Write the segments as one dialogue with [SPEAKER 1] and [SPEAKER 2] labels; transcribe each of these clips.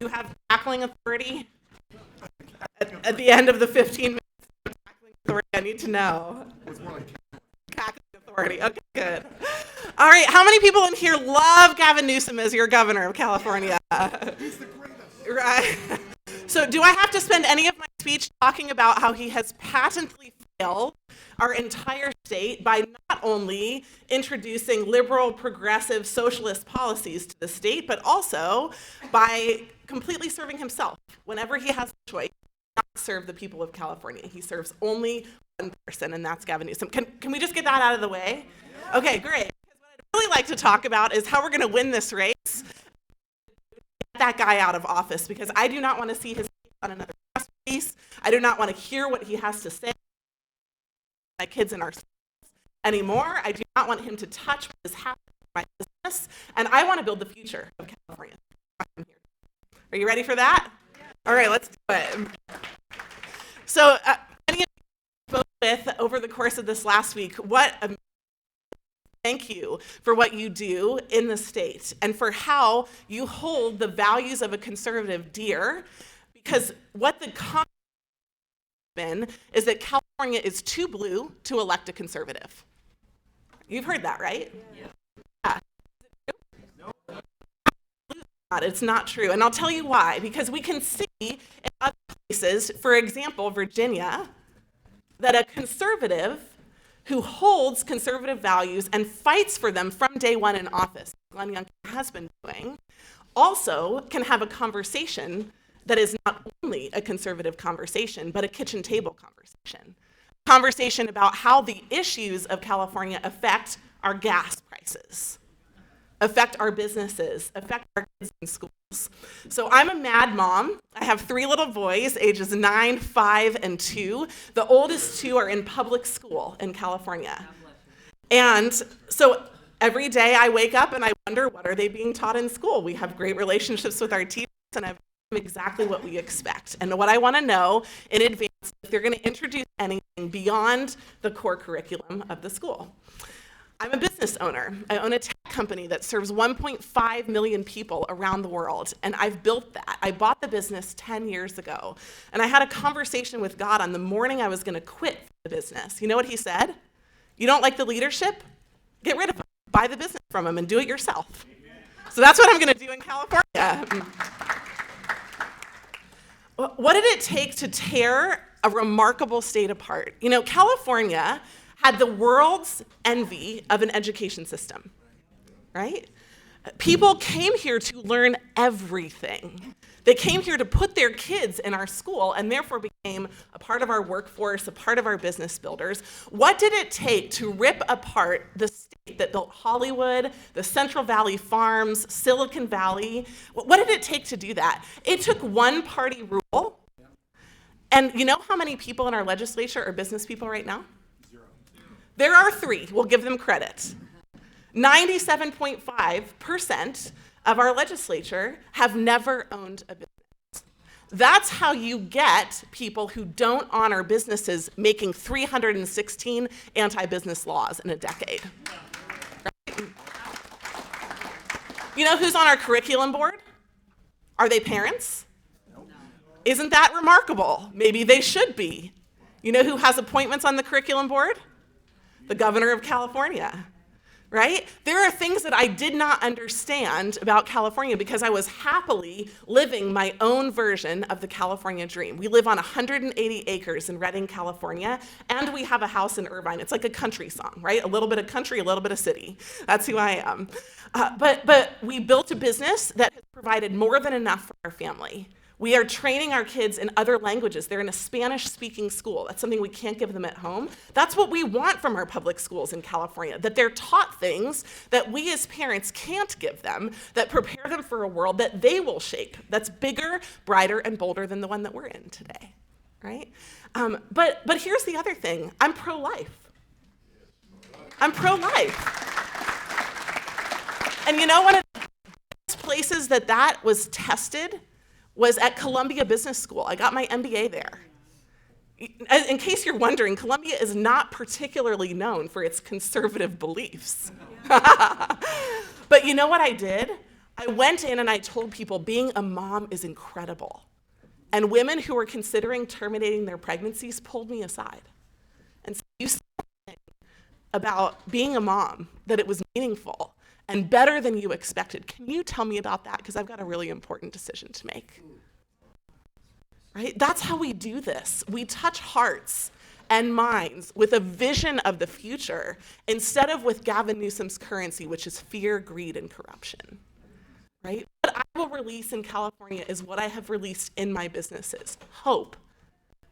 [SPEAKER 1] you have tackling authority at the end of the 15 minutes of tackling authority? I need to know.
[SPEAKER 2] It's more like
[SPEAKER 1] Tackling authority. Okay, good. All right, how many people in here love Gavin Newsom as your governor of California?
[SPEAKER 2] he's the greatest.
[SPEAKER 1] Right. So do I have to spend any of my speech talking about how he has patently failed our entire state by not only introducing liberal, progressive, socialist policies to the state, but also by completely serving himself whenever he has a choice? Not serve the people of California. He serves only one person, and that's Gavin Newsom. Can we just get that out of the way? Okay, great. Because what I'd really like to talk about is how we're going to win this race. Get that guy out of office, because I do not want to see his face on another press release. I do not want to hear what he has to say to my kids in our schools anymore. I do not want him to touch what is happening in my business, and I want to build the future of California. Are you ready for that? All right, let's do it. So, many of you spoke with over the course of this last week, thank you for what you do in the state and for how you hold the values of a conservative dear, because what the concept has been is that California is too blue to elect a conservative. You've heard that, right? Yeah. It's not true, and I'll tell you why. Because we can see in other places, for example, Virginia, that a conservative who holds conservative values and fights for them from day one in office, Glenn Youngkin has been doing, also can have a conversation that is not only a conservative conversation, but a kitchen table conversation. Conversation about how the issues of California affect our gas prices, affect our businesses, affect our kids in schools. So I'm a mad mom. I have 3 little boys, ages 9, 5, and 2. The oldest 2 are in public school in California. And so every day I wake up and I wonder, what are they being taught in school? We have great relationships with our teachers, and I've exactly what we expect. And what I want to know in advance is if they're going to introduce anything beyond the core curriculum of the school. I'm a business owner. I own a tech company that serves 1.5 million people around the world, and I've built that. I bought the business 10 years ago, and I had a conversation with God on the morning I was going to quit the business. You know what he said? You don't like the leadership? Get rid of them. Buy the business from them and do it yourself. So that's what I'm going to do in California. What did it take to tear a remarkable state apart? You know, California had the world's envy of an education system, right? People came here to learn everything. They came here to put their kids in our school and therefore became a part of our workforce, a part of our business builders. What did it take to rip apart the state that built Hollywood, the Central Valley farms, Silicon Valley? What did it take to do that? It took one-party rule. And you know how many people in our legislature are business people right now? There are 3. We'll give them credit. 97.5% of our legislature have never owned a business. That's how you get people who don't honor businesses making 316 anti-business laws in a decade. Right? You know who's on our curriculum board? Are they parents? Isn't that remarkable? Maybe they should be. You know who has appointments on the curriculum board? The governor of California, right? There are things that I did not understand about California because I was happily living my own version of the California dream. We live on 180 acres in Redding, California, and we have a house in Irvine. It's like a country song, right? A little bit of country, a little bit of city. That's who I am. But we built a business that has provided more than enough for our family. We are training our kids in other languages. They're in a Spanish-speaking school. That's something we can't give them at home. That's what we want from our public schools in California, that they're taught things that we as parents can't give them, that prepare them for a world that they will shape, that's bigger, brighter, and bolder than the one that we're in today, right? But here's the other thing. I'm pro-life. I'm pro-life. And you know, one of the best places that was tested was at Columbia Business School. I got my MBA there. In case you're wondering, Columbia is not particularly known for its conservative beliefs. But you know what I did? I went in and I told people being a mom is incredible. And women who were considering terminating their pregnancies pulled me aside and said, you said something about being a mom, that it was meaningful and better than you expected. Can you tell me about that? Because I've got a really important decision to make. Right? That's how we do this. We touch hearts and minds with a vision of the future instead of with Gavin Newsom's currency, which is fear, greed, and corruption. Right? What I will release in California is what I have released in my businesses, hope,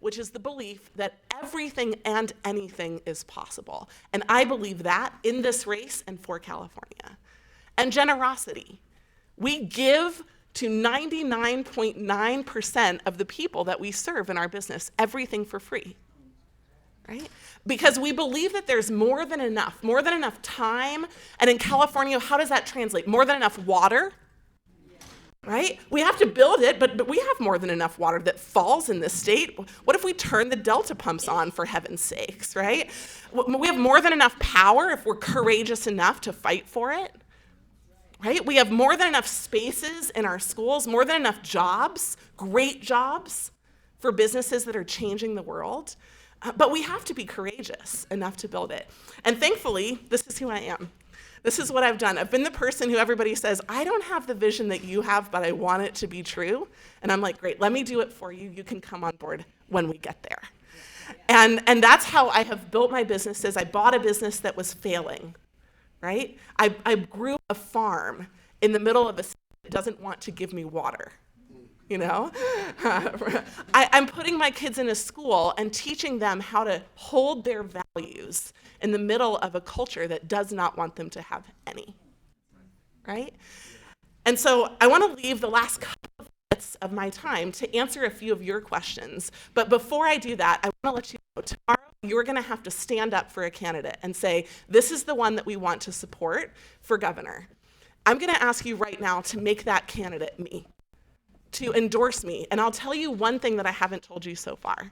[SPEAKER 1] which is the belief that everything and anything is possible. And I believe that in this race and for California. And generosity. We give to 99.9% of the people that we serve in our business everything for free, right? Because we believe that there's more than enough time. And in California, how does that translate? More than enough water, right? We have to build it, but we have more than enough water that falls in this state. What if we turn the Delta pumps on, for heaven's sakes, right? We have more than enough power if we're courageous enough to fight for it. Right? We have more than enough spaces in our schools, more than enough jobs, great jobs for businesses that are changing the world. But we have to be courageous enough to build it. And thankfully, this is who I am. This is what I've done. I've been the person who everybody says, I don't have the vision that you have, but I want it to be true. And I'm like, great, let me do it for you. You can come on board when we get there. And that's how I have built my businesses. I bought a business that was failing. Right? I grew a farm in the middle of a city that doesn't want to give me water, you know? I'm putting my kids in a school and teaching them how to hold their values in the middle of a culture that does not want them to have any, right? And so I want to leave the last couple of minutes of my time to answer a few of your questions. But before I do that, I want to let you know, tomorrow, you're going to have to stand up for a candidate and say, this is the one that we want to support for governor. I'm going to ask you right now to make that candidate me, to endorse me. And I'll tell you one thing that I haven't told you so far.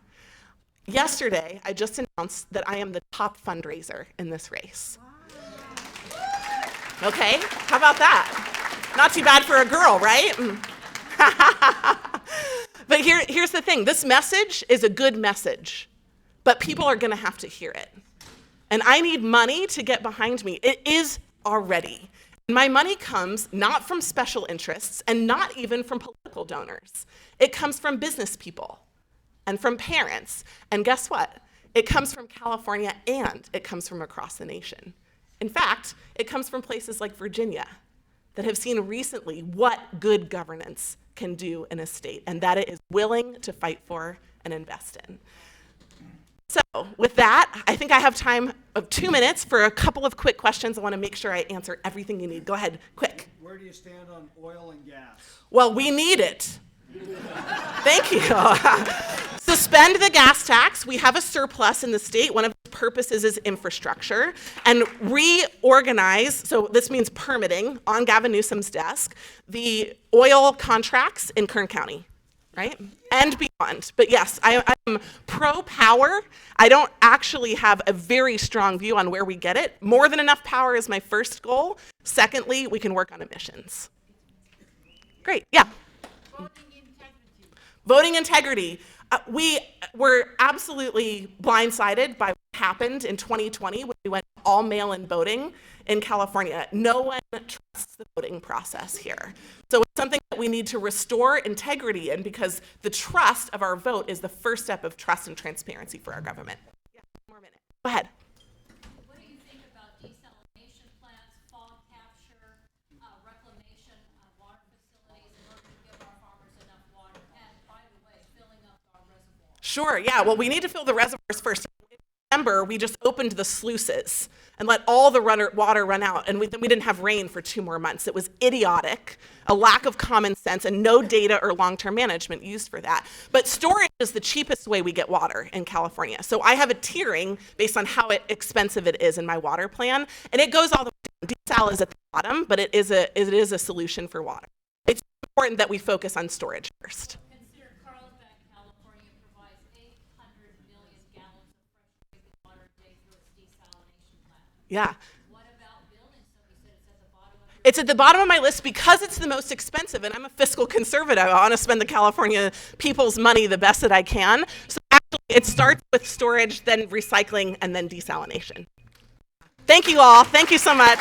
[SPEAKER 1] Yesterday, I just announced that I am the top fundraiser in this race. Okay, how about that? Not too bad for a girl, right? But here's the thing. This message is a good message. But people are going to have to hear it. And I need money to get behind me. It is already. And my money comes not from special interests and not even from political donors. It comes from business people and from parents. And guess what? It comes from California and it comes from across the nation. In fact, it comes from places like Virginia that have seen recently what good governance can do in a state and that it is willing to fight for and invest in. So with that, I think I have time of 2 minutes for a couple of quick questions. I want to make sure I answer everything you need. Go ahead, quick.
[SPEAKER 2] Where do you stand on oil and gas?
[SPEAKER 1] Well, we need it. Thank you. Suspend the gas tax. We have a surplus in the state. One of its purposes is infrastructure. And reorganize, so this means permitting, on Gavin Newsom's desk, the oil contracts in Kern County. Right? And beyond. But yes, I'm pro-power. I don't actually have a very strong view on where we get it. More than enough power is my first goal. Secondly, we can work on emissions. Great, yeah. Voting integrity. We were absolutely blindsided by what happened in 2020 when we went all mail-in voting in California. No one trusts the voting process here. So it's something that we need to restore integrity in because the trust of our vote is the first step of trust and transparency for our government. Yeah, one more minute. Go ahead.
[SPEAKER 3] What do you think about desalination plants, fog capture, reclamation of water facilities in order to give our farmers enough water? And by the way, filling up our reservoirs.
[SPEAKER 1] Sure, yeah. Well, we need to fill the reservoirs first. Remember, we just opened the sluices and let all the water run out, and we didn't have rain for 2 more months. It was idiotic, a lack of common sense, and no data or long-term management used for that. But storage is the cheapest way we get water in California. So I have a tiering based on how expensive it is in my water plan, and it goes all the way down. Desal is at the bottom, but it is a solution for water. It's important that we focus on storage first.
[SPEAKER 3] Consider Carlsbad, California provides 800 million gallons of fresh drinking water a day through its desalination plant.
[SPEAKER 1] Yeah.
[SPEAKER 3] What about building some? You said it's at the bottom of
[SPEAKER 1] It's at the bottom of my list because it's the most expensive, and I'm a fiscal conservative. I want to spend the California people's money the best that I can. So actually, it starts with storage, then recycling, and then desalination. Thank you all. Thank you so much.